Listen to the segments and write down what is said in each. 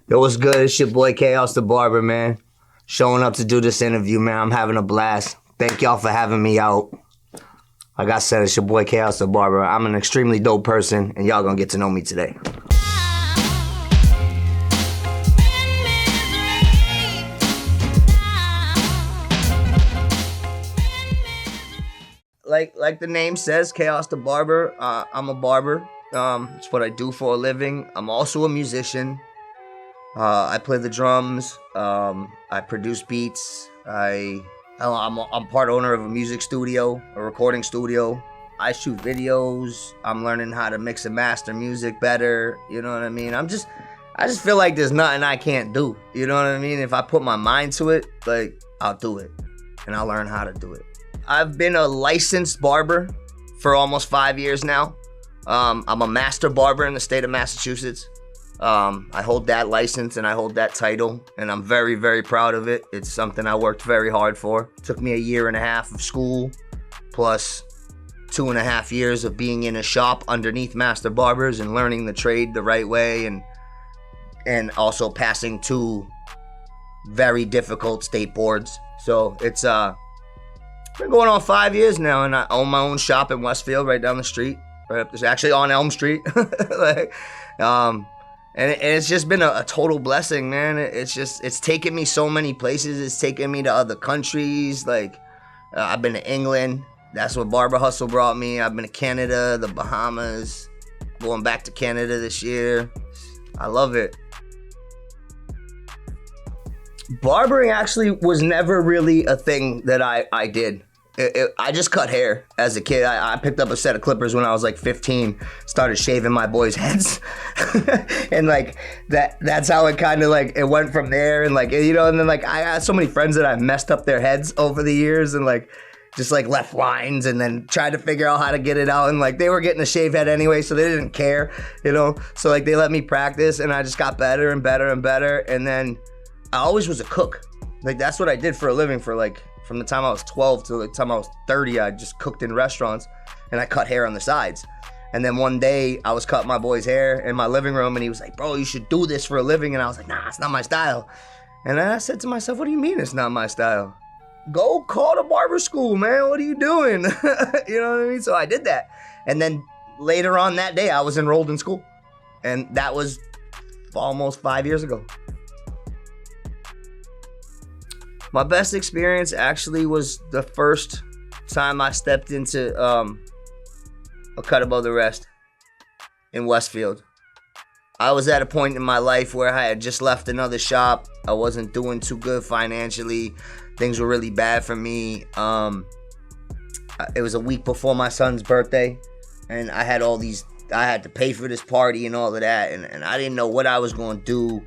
Yo, what's good? It's your boy Kaos Da Barber, man. Showing up to do this interview, man. I'm having a blast. Thank y'all for having me out. Like I said, it's your boy Kaos Da Barber. I'm an extremely dope person, and y'all gonna get to know me today. Like the name says, Kaos Da Barber. I'm a barber. It's what I do for a living. I'm also a musician. I play the drums. I produce beats. I'm part owner of a music studio, a recording studio. I shoot videos. I'm learning how to mix and master music better. You know what I mean? I just feel like there's nothing I can't do. You know what I mean? If I put my mind to it, like, I'll do it, and I'll learn how to do it. I've been a licensed barber for almost 5 years now. I'm a master barber in the state of Massachusetts. I hold that license and I hold that title, and I'm very, very proud of it. It's something I worked very hard for. It took me 1.5 years of school, plus 2.5 years of being in a shop underneath master barbers and learning the trade the right way, and also passing 2 very difficult state boards. So it's been going on 5 years now, and I own my own shop in Westfield, right down the street, right up this, actually on Elm Street. And it's just been a total blessing, man. It's taken me so many places. It's taken me to other countries. I've been to England. That's what Barber Hustle brought me. I've been to Canada, the Bahamas, going back to Canada this year. I love it. Barbering actually was never really a thing that I did. I just cut hair as a kid. I picked up a set of clippers when I was like 15, started shaving my boys' heads. And that's how it kind of it went from there. And and then I got so many friends that I messed up their heads over the years and just left lines and then tried to figure out how to get it out. And they were getting a shaved head anyway, so they didn't care, So they let me practice, and I just got better and better and better. And then I always was a cook. That's what I did for a living for from the time I was 12 to the time I was 30, I just cooked in restaurants and I cut hair on the sides. And then one day I was cutting my boy's hair in my living room and he was like, "Bro, you should do this for a living." And I was like, "Nah, it's not my style." And then I said to myself, "What do you mean it's not my style? Go call the barber school, man. What are you doing?" You know what I mean? So I did that. And then later on that day, I was enrolled in school. And that was almost 5 years ago. My best experience actually was the first time I stepped into a cut above the rest in Westfield. I was at a point in my life where I had just left another shop. I wasn't doing too good financially. Things were really bad for me. It was a week before my son's birthday, and I had to pay for this party and all of that, and I didn't know what I was going to do.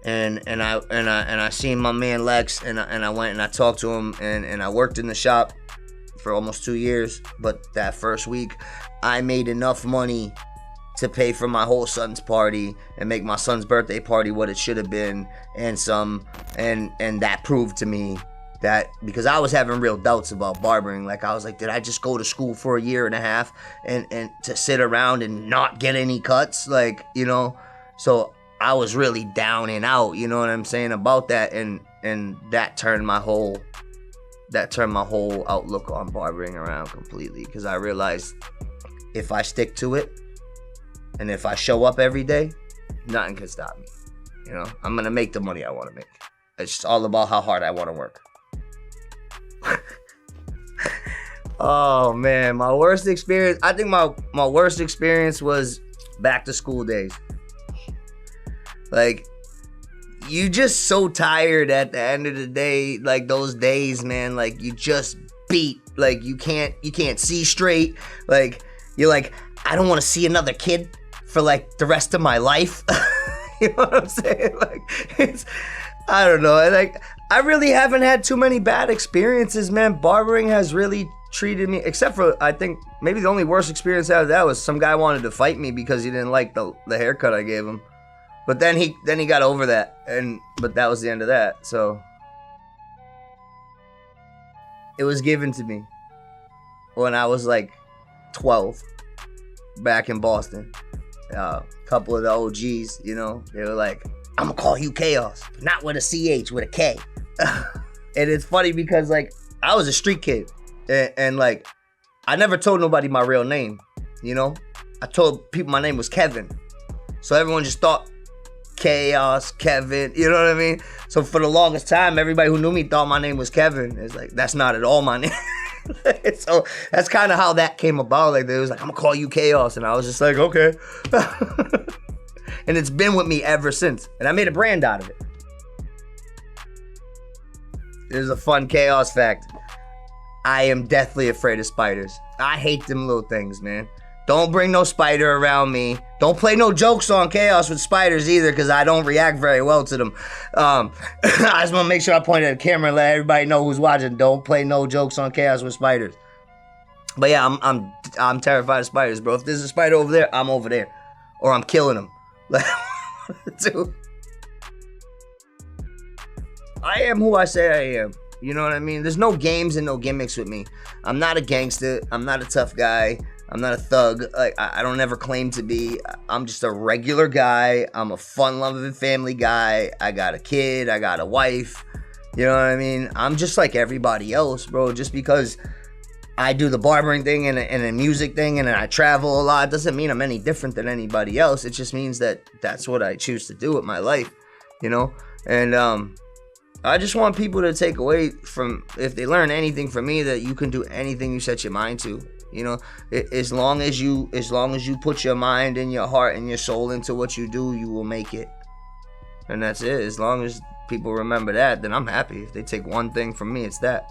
And I seen my man Lex, and I went and I talked to him, and I worked in the shop for almost 2 years. But that first week, I made enough money to pay for my whole son's party and make my son's birthday party what it should have been, and that proved to me that, because I was having real doubts about barbering. I was like, did I just go to school for 1.5 years and to sit around and not get any cuts? So I was really down and out, you know what I'm saying, about that, and that turned my whole outlook on barbering around completely, because I realized if I stick to it and if I show up every day, nothing can stop me. I'm gonna make the money I want to make. It's just all about how hard I want to work. Oh man, my worst experience. I think my worst experience was back to school days. You just so tired at the end of the day, those days, man, you just beat, you can't see straight, you're like, I don't want to see another kid for the rest of my life. You know what I'm saying? I don't know, I really haven't had too many bad experiences, man. Barbering has really treated me, except for, I think, maybe the only worst experience out of that was some guy wanted to fight me because he didn't like the haircut I gave him. But then he got over that, but that was the end of that. So it was given to me when I was 12, back in Boston. A couple of the OGs, they were like, I'm gonna call you Chaos, not with a CH, with a K. And it's funny because like I was a street kid, and like I never told nobody my real name. You know, I told people my name was Kevin, so everyone just thought Chaos, Kevin. You know what I mean? So for the longest time, everybody who knew me thought my name was Kevin. It's like that's not at all my name. So that's kind of how that came about. Like they was like, I'm gonna call you Chaos, and I was just like, okay. And it's been with me ever since. And I made a brand out of it. There's a fun Chaos fact. I am deathly afraid of spiders. I hate them little things, man. Don't bring no spider around me. Don't play no jokes on Chaos with spiders either, because I don't react very well to them. I just want to make sure I point at the camera and let everybody know who's watching. Don't play no jokes on Chaos with spiders. But yeah, I'm terrified of spiders, bro. If there's a spider over there, I'm over there, or I'm killing him. Dude, I am who I say I am. You know what I mean? There's no games and no gimmicks with me. I'm not a gangster. I'm not a tough guy. I'm not a thug. Like I don't ever claim to be. I'm just a regular guy. I'm a fun-loving family guy. I got a kid. I got a wife. You know what I mean? I'm just like everybody else, bro. Just because I do the barbering thing and a music thing and I travel a lot doesn't mean I'm any different than anybody else. It just means that that's what I choose to do with my life, you know? And I just want people to take away from, if they learn anything from me, that you can do anything you set your mind to. You know, as long as you put your mind and your heart and your soul into what you do, you will make it. And that's it. As long as people remember that, then I'm happy. If they take one thing from me, it's that.